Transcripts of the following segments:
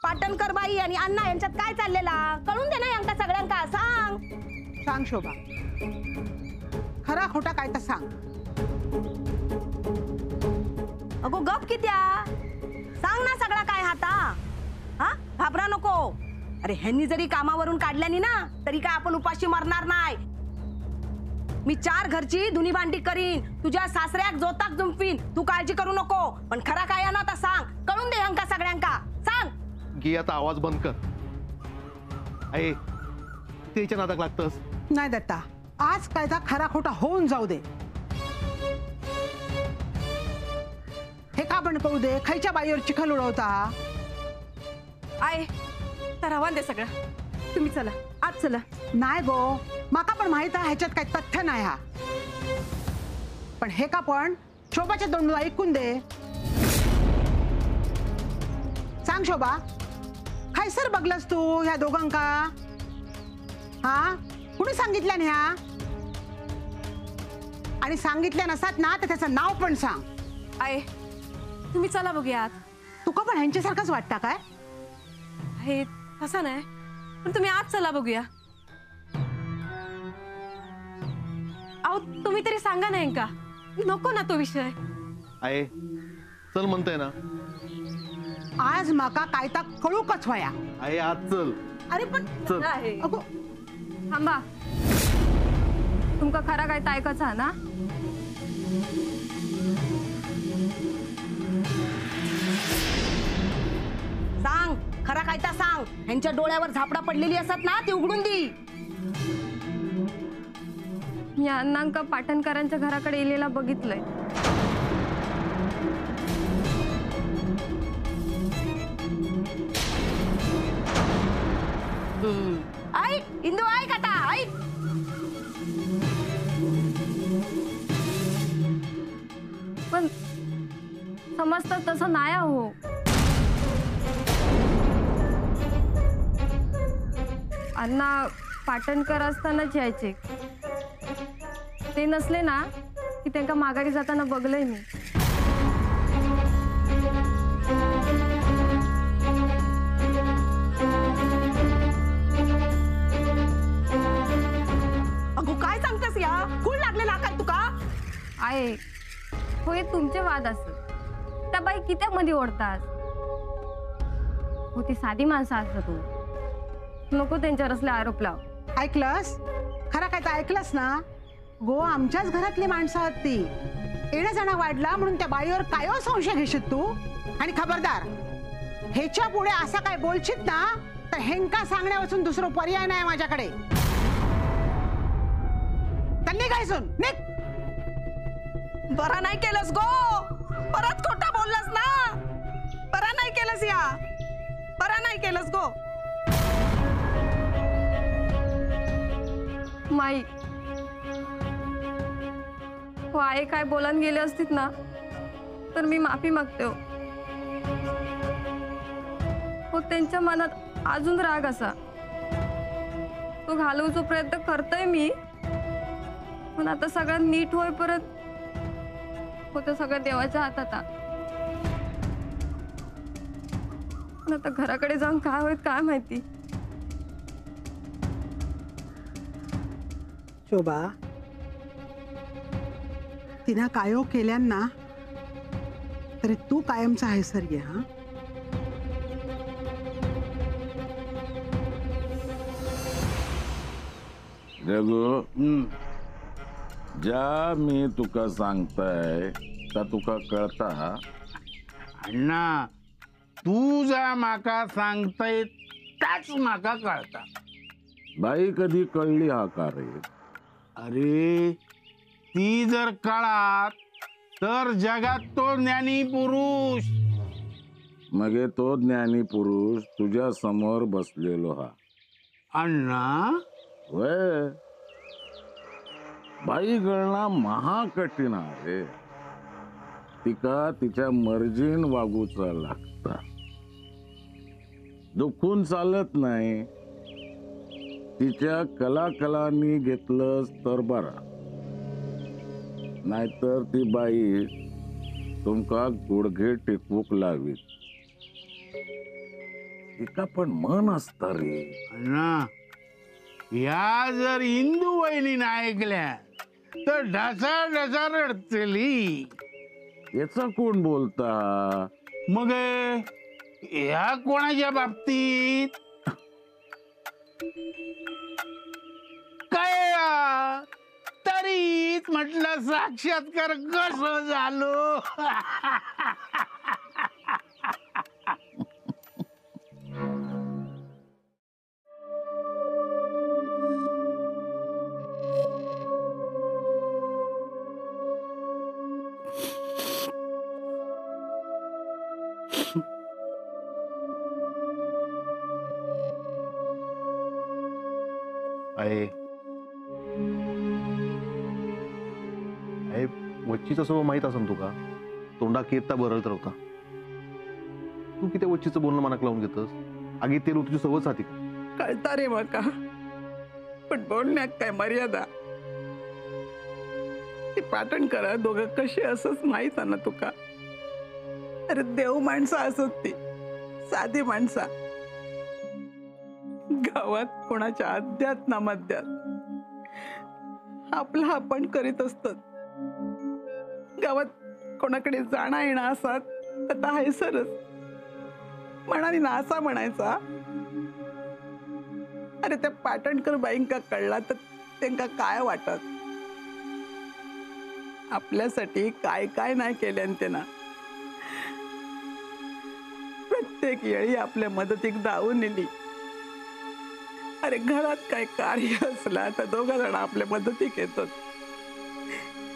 पाटणकर बाई आणि अण्णा यांच्यात काय चाललेला कळून दे ना यांका सगळ्यांका. सांग सांग शोभा, खरा खोटा काय तर सांग. अगो गप कित्या, सांग ना सगळा काय हाता. हा घाबरा नको. अरे ह्यांनी जरी कामावरून काढल्यानी ना तरी काय आपण उपाशी मरणार नाही. मी 4 घरची धुनी भांडी करीन, तुझ्या सासऱ्याक जोताक जुंपीन, तू काळजी करू नको. पण खरा काय आहे ना आता सांग, कळून दे ह्यांका सगळ्यांका. सांग. घे आता आवाज बंद कर. आई तिच्या नादाक लागतस. नाही दत्ता, आज कायदा खरा खोटा होऊन जाऊ दे. हे का पण कळू दे, खायच्या बाईवर चिखल उडवता. आय तर रवान दे सगळं. तुम्ही चला आज चला. नाही गो, माका पण माहित आहे ह्याच्यात काही तथ्य नाही. हा पण हे का पण शोभाच्या तोंडून ऐकून दे. सांग शोभा, खायसर बघलस तू ह्या दोघांका? हा कुणी सांगितलं ह्या? आणि सांगितल्या नसतात ना तर त्याचं नाव पण सांग. आय तुम्ही चला बघूयात. तुका पण ह्यांच्यासारखंच वाटतं काय? हे तसं नाही, पण तुम्ही आज चला बघूया. अहो तुम्ही तरी सांगा नाही का, नको ना तो विषय. आई चल म्हणतोय ना. आज माका काय ता कळूकच व्हाया. आई आज चल. अरे पण चल. अगो थांबा, तुमका खरा काय ऐकायचं हा ना? सांग खरा काय ता सांग. ह्यांच्या डोळ्यावर झापडा पडलेली असत ना ती उघडून दी. मी अण्णांका पाटणकरांच्या घराकडे येलेला बघितलंय. आई इंदू ऐक आता ऐक. पण समजतं तसं नाही हो. अण्णा पाटणकर असतानाच यायचे. ते नसले ना की त्यांना माघारी जाताना बघलंय मी. अगो काय सांगतेस या? खूळ लागलेला काय तुका? आहे होय तुमचे वाद असत. त्या बाई कित्या मध्ये ओढतात हो. ती साधी माणसं असत तू नको त्यांच्यावर असले आरोप लाव. ऐकलंस? खरा काय तर ऐकलंस ना? गो आमच्याच घरातली माणसं आहेत ती. येणं जाणं वाढला म्हणून त्या बाईवर काय संशय घेशील तू? आणि खबरदार, ह्याच्या पुढे असा काय बोलशील ना तर हेंका सांगण्यापासून दुसरं पर्याय नाही माझ्याकडे. त्यांनी काय सुन निघ. बरा नाही केलंस गो. परत खोटा बोललास ना. बरा नाही केलंस या. बरा नाही केलंस गो. माई हो आई काय बोलान गेले असतील ना तर मी माफी मागते हो. हो त्यांच्या मनात अजून राग असा तो घालवचा प्रयत्न करतोय मी. पण आता सगळं नीट होय परत होतं सगळं देवाच्या हातात. पण आता घराकडे जाऊन काय होईल काय माहिती. शोभा, तिनं कायो केल्यांना तरी तू कायमचा आहे सर ये. हा जगू, ज्या मी तुका सांगताय त्या तुका कळता? अण्णा तू जा माका सांगताय त्याच माका कळता. बाई कधी कळली हा का रे? अरे ती जर कळात तर जगात तो ज्ञानी पुरुष. मगे तो ज्ञानी पुरुष तुझ्या समोर बसलेलो हा. अण्णा वय बाई गळणा महाकठीण आहे. तिका तिच्या मर्जीन वागूचा लागता. दुखून चालत नाही. तिच्या कलाकलांनी घेतलंस तर बरा. नाहीतर ती बाई तुमका गुडघे टेकवूक लावी. एका पण मन असतं रे. अण्णा या जर इंदू वहिनीनं ऐकल्या तर ढसा ढसा रडतली. याचा कोण बोलता? मग ह्या कोणाच्या बाबतीत काय तरीच म्हटलं साक्षात्कार कसं झालो. आहे वच्चीचा स्वभाव माहित असेल तुका. तोंडा केता बरळत होता. तू किती वच्चीचं बोलणं मनाक लावून घेतस. आगी ते तुझी सवय साथी कळता रे म्हाका, पण बोलण्यात काय मर्यादा. ते पाटण करा दोघं कशी असंच माहित ना तुका. अरे देव माणसं असत ती, साधी माणसा. गावात कोणाच्या अध्यात ना मध्यात आपला आपण करीत असतात. गावात कोणाकडे जाणं येणं असत तर आहे सरच मनाने नासा म्हणायचा. अरे त्या पाटणकर बाईंका कळला तर त्यांना काय वाटत. आपल्यासाठी काय काय नाही केल्यान त्यांना. प्रत्येक वेळी आपल्या मदतीक धावून नेली. अरे घरात काय कार्य असला तर दोघा जण आपल्या मदतीक येतात.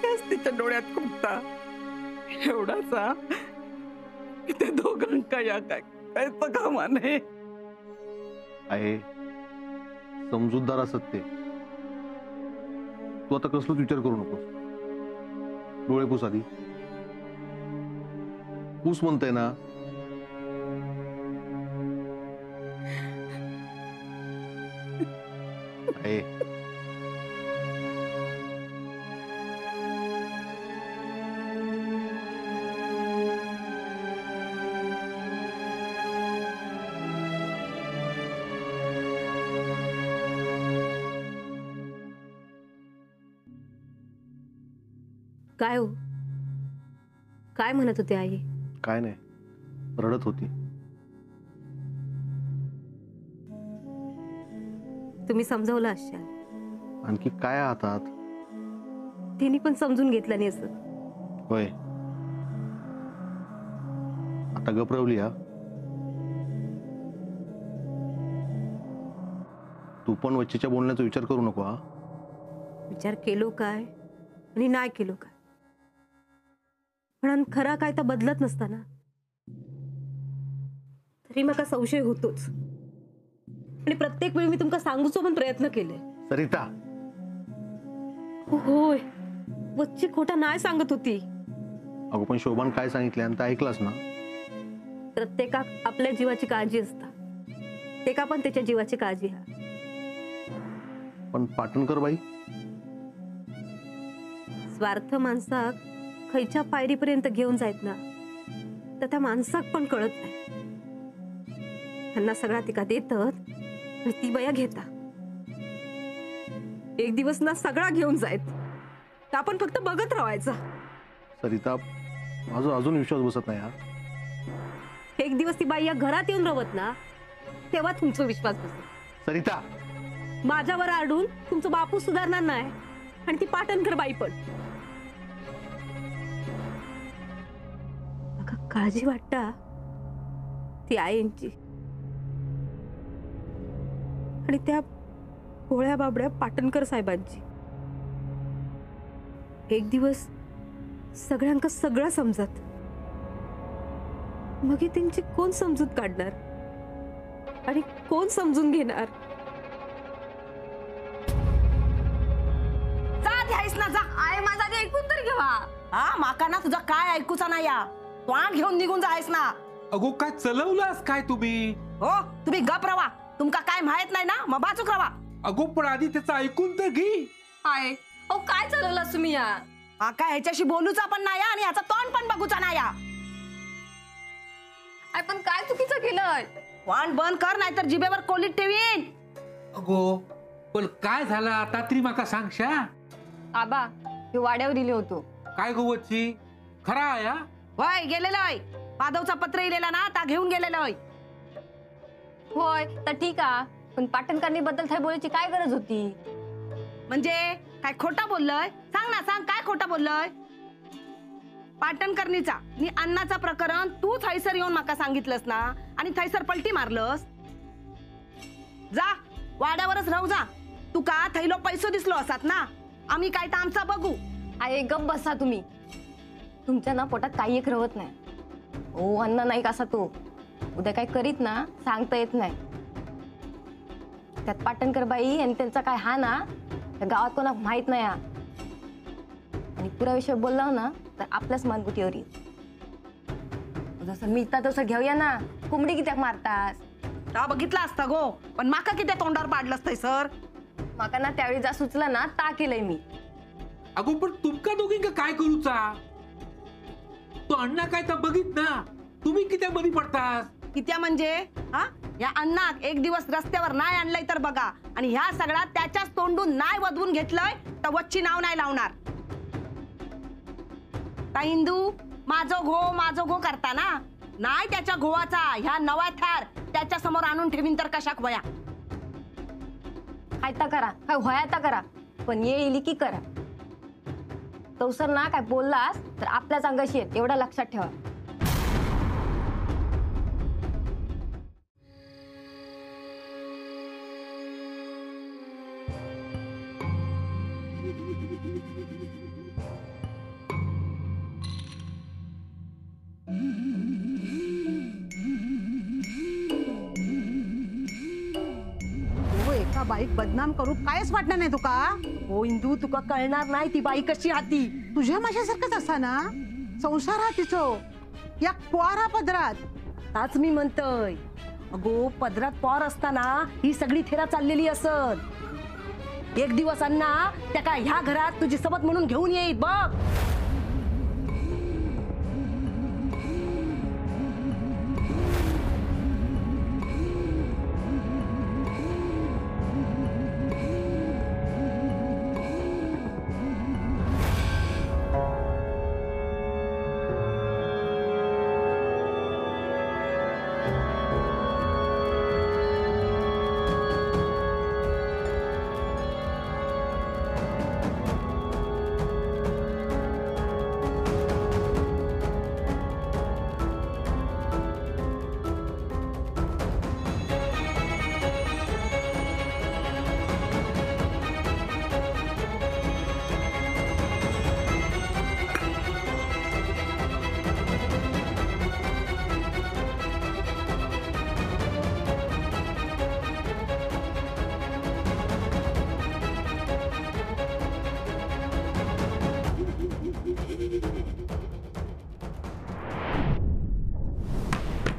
त्याच तिच्या डोळ्यात खुपता एवढाचा की ते दोघांका या काय कळतं का माने. आहे समजूतदार असत ते. तू आता कसलंच विचार करू नकोस. डोळे पुस आधी. पुस म्हणताय ना. आहे काय हो, काय म्हणत होते आई? काय नाही, रडत होती. तुम्ही समजवलं असाल. आणखी काय हातात. तिने पण समजून घेतलं नाही असं. होय आता गपरवली. हा तू पण वच्चीच्या बोलण्याचा विचार करू नको. हा विचार केलो काय आणि नाही केलो काय, पण खरा काय तर बदलत नसताना तरी मला संशय होतोच. आणि प्रत्येक वेळी मी तुमका सांगूचो पण प्रयत्न केले. सरिता होय, वच्ची खोटा नाही सांगत होती. अगो पण शोभान काय सांगितलं आणि ते ऐकलास ना. प्रत्येकाक आपल्या जीवाची काळजी असता. तेका पण त्याच्या जीवाची काळजी हा. पण पाटणकर बाई स्वार्थ माणसाक खयच्या पायरीपर्यंत घेऊन जायत ना तर त्या माणसाक पण कळत नाही. त्यांना सगळा तिका देतात आणि ती बया घेता. एक दिवस ना सगळा घेऊन जायत तर आपण फक्त बघत राहायचा. सरिता माझा अजून विश्वास बसत नाही. हा एक दिवस ती बाई या घरात येऊन रवत ना तेव्हा तुमचा विश्वास बसेल. सरिता माझ्यावर आडून तुमचं बापू सुधारणार नाही आणि ती पाटणकर बाई पण. काळजी वाटता ती आईंची आणि त्या भोळ्या बाबड्या पाटणकर साहेबांची. एक दिवस सगळ्यांका सगळं समजत. मग ही त्यांची कोण समजूत काढणार आणि कोण समजून घेणार. जा ध्यायस ना जा. आई माझा ऐकून तर घेवा. हा माका ना तुझा काय ऐकूचा नाही. या तोंड घेऊन निघून जायस ना. अगो काय चलवलास काय तुम्ही? हो तुम्ही गप रवा. तुमका काय माहित नाही ना मग बाजूक रवा. अगो पण आधी त्याचं ऐकून तर घे. आय अहो काय चालवलं तुम्ही या? हा काय ह्याच्याशी बोलूचा पण नाही आणि ह्याचा तोंड पण बघूचा नाही. आय पण काय चुकीचं केलंय? वाण बंद कर नाहीतर जिभेवर कोलीत ठेवीन. अगो पण काय झालं आता तरी माका सांगशा. आबा हे वाड्यावर दिले होतो. काय गो वच्ची खरा आहे हा? होय गेलेलोय. माधवचा पत्र इलेला ना ता घेऊन गेलेलोय. होय तर ठीक आहे, पण पाटणकरणी बद्दल थंय बोलायची काय गरज होती? म्हणजे काय खोटा बोललोय? सांग ना, सांग काय खोटा बोललोय? पाटणकर्णीचा आणि अन्नाचा प्रकरण तू थैसर येऊन माका सांगितलंस ना आणि थैसर पलटी मारलंस. जा वाड्यावरच राहू जा. तुका थैलो पैसो दिसलो असतात ना, आम्ही काय तर आमचा बघू. अरे गप बसा तुम्ही. तुमच्या ना पोटात काही एक रवत नाही. ओ अन्न नाही कसा तो उद्या काय करीत ना सांगता येत नाही. त्यात पाटणकर बाई आणि त्यांचा काय हा ना त्या गावात कोणा माहित नाही हा. आणि पुरा विषय बोलला ना तर आपल्याच मानगुटीवर येईल. जसं मिळता तसं घेऊया ना. कोंबडी कित्याक मारतास? ता बघितला असता गो, पण माका किती तोंडावर पाडलंस थैसर. माका ना त्यावेळी जा सुचला ना ता केलंय मी. अगो पण तुमका दोघींका काय करूचा? तो अण्णा काय तर बघित ना, तुम्ही किती मध्ये पडतास? कित्या म्हणजे हा या अन्नाक एक दिवस रस्त्यावर नाही आणलंय तर बघा, आणि ह्या सगळ्या त्याच्याच तोंडून नाही वधवून घेतलंय तर वच्ची नाव नाही लावणार. ता हिंदू माझो घो करता ना, नाही त्याच्या घोवाचा ह्या नवा थार त्याच्या समोर आणून ठेवीन तर कशाक वया. हायता करा काय होयाता करा, पण येईल की करा. तवसर ना काय बोललास तर आपल्याच अंगाशी येत एवढं लक्षात ठेवा. हो एका बाईक बदनाम करू कायच वाटणार नाही तुका. हो हिंदू, तुका कळणार नाही ती बाई कशी हाती. तुझ्या माझ्यासारखंच असा ना संसार हा तिचो या पोरा पदरात. ताच मी म्हणतोय. अगो पदरात पॉर असताना ही सगळी थेरा चाललेली असत. एक दिवस अण्णा त्या काय ह्या घरात तुझी सबत म्हणून घेऊन येईल बघ.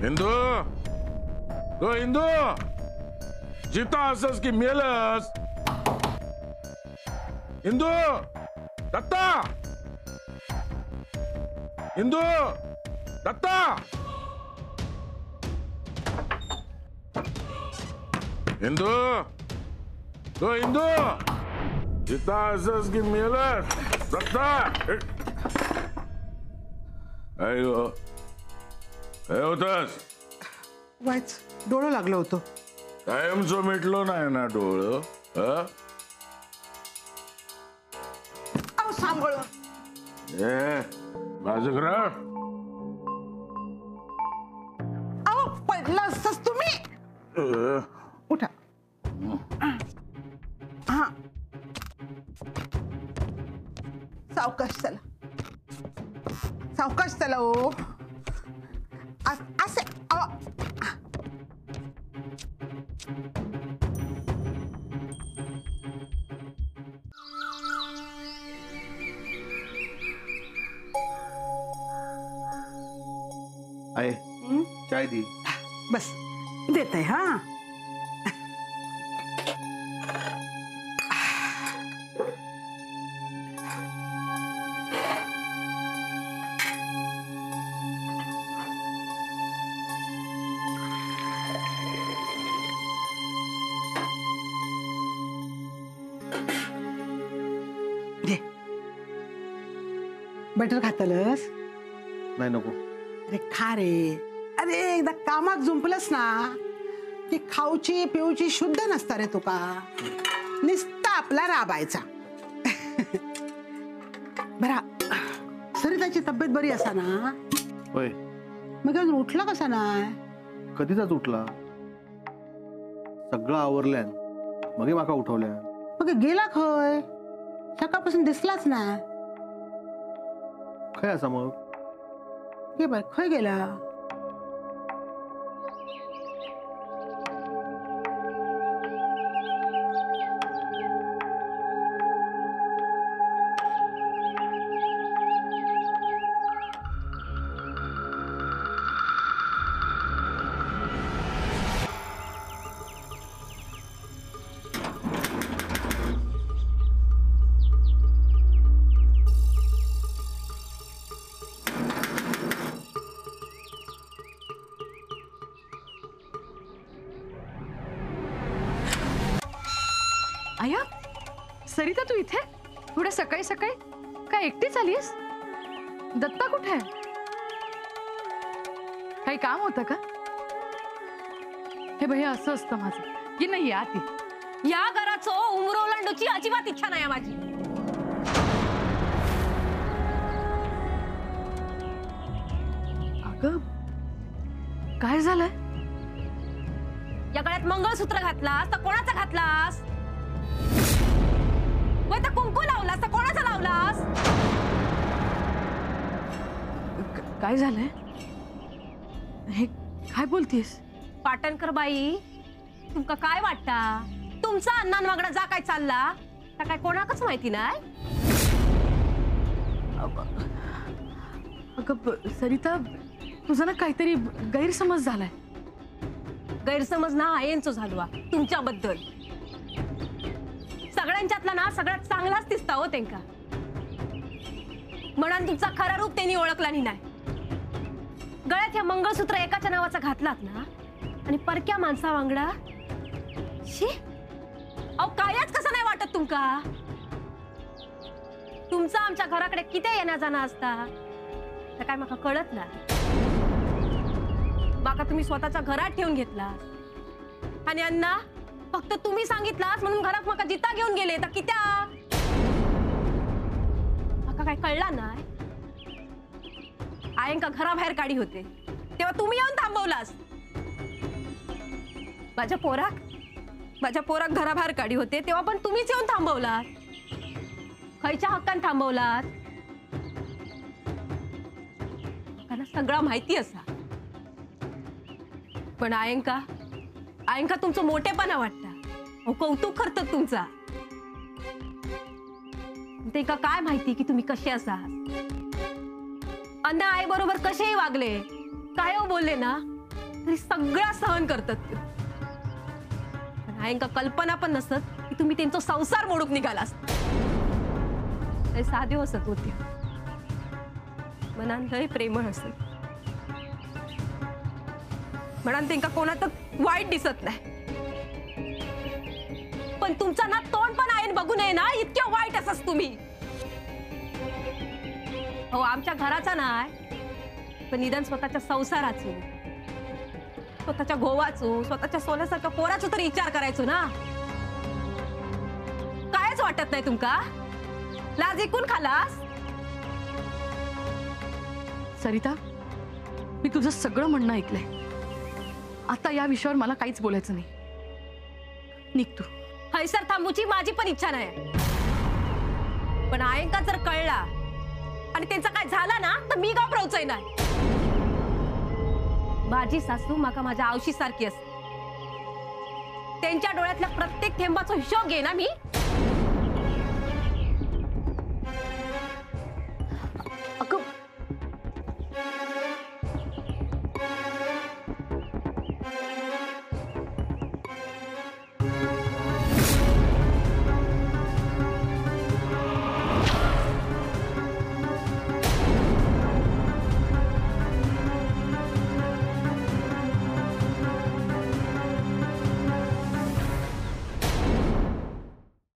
हिंदू तो हिंदू जिता असस की मेलस. हिंदू दत्ता हिंदू दत्ता हिंदू तो हिंदू जिता असस की मेलस. दत्ता अयो काय होतास? वाच डोळं लागलं होतं. कायमचं मिटलो नाही ना डोळं. सांभाळ. ए बाजूकरा अहो पडलं असतच तुम्ही. उठा. हा सावकाश चला, सावकाश चला. ओ असे आहे चाय दी. बस देते. हा बटर खातलस? नाही नको. अरे खा रे. अरे एकदा कामाक जुंपलंस ना की खाऊची पिऊची शुद्ध नसता रे तुका. निस्ता आपला राबायचा. बरा सरिताची तब्येत बरी असा ना? होय. मग अजून उठला कसा नाही? कधीचाच उठला. सगळं आवरल्यान मग माका उठवल्या. मग गेला खय? सकाळपासून दिसलाच ना. काय असा मग? हे बाय खय गेला? आया, सरिता तू इथे थोड्या सकाळी सकाळी काय एकटीच आलीस? दत्ता कुठे आहे? काही काम होतं का? हे भैया असं असतं माझं की नाही आती. या घराचं उमर ओलांडूची अजिबात इच्छा नाही माझी. अगं काय झालंय? या गळ्यात मंगळसूत्र घातलास तर कोणाचा घातलास? वय तर कुंकू लावलास तर कोणाचा लावलास? काय झालंय? हे काय बोलतीस? पाटणकर बाई, तुमका काय वाटता तुमचा अण्णान वागडा जा काय चालला तर काय कोणाकच माहिती नाही? अगं सरिता, तुझा ना काहीतरी गैरसमज झालाय. गैरसमज ना आयनचो झालो तुमच्याबद्दल. सगळ्यांच्यातला ना सगळ्यात चांगलाच दिसता हो त्यांका. म्हणून तुमचा खरा रूप त्यांनी ओळखला नाही. गळ्यात ह्या मंगळसूत्र एकाच्या नावाचा घातलात ना आणि परक्या माणसा वांगडा शी अहो कायच कसं नाही वाटत तुमका? तुमचा आमच्या घराकडे किती येण्या जाणं असता तर काय माका कळत ना. माका तुम्ही स्वतःच्या घरात ठेवून घेतला आणि अण्णा फक्त तुम्ही सांगितलास म्हणून घरात माका जिता घेऊन गेले तर कित्या? माका काय कळला नाही. आयंका घराबाहेर काढी होते तेव्हा तुम्ही येऊन थांबवलास. माझ्या पोराक घराबाहेर काढी होते तेव्हा पण तुम्हीच येऊन थांबवलात. खयच्या हक्कान थांबवलात? मला सगळं माहिती असा. पण आयंका तुमचं मोठेपणा वाटतं. कौतुक करतात तुमचा. ते का काय माहिती की तुम्ही कसे असा. अण्णा आई बरोबर कसेही वागले काय हो बोलले ना तरी सगळं सहन करतात. पण आयंका कल्पना पण नसत की तुम्ही त्यांचा संसार मोडूक निघालास. ते साधे हसत होते. मनात लय प्रेमळ असत. म्हणान त्यांका कोणाचं वाईट दिसत नाही. पण तुमचा ना तोंड पण आयन बघू नये ना इतक्या वाईट असस तुम्ही. हो आमच्या घराचा नाही पण निदान स्वतःच्या संसाराचो, स्वतःच्या गोवाचो, स्वतःच्या सोन्यासारख्या पोराचो तरी विचार करायचो ना. कायच वाटत नाही तुमका? लाज ऐकून खालास? सरिता, मी तुझं सगळं म्हणणं ऐकलंय. आता या विषयावर मला काहीच बोलायचं नाही. निघ तू. हैसर थांबूची माझी पण इच्छा नाही. पण आयंका जर कळला आणि त्यांचा काय झाला ना तर मी घाबरवचंय नाही. माझी सासू माका माझ्या आवशी सारखी असते. त्यांच्या डोळ्यातल्या प्रत्येक थेंबाचा हिशोब घे ना मी.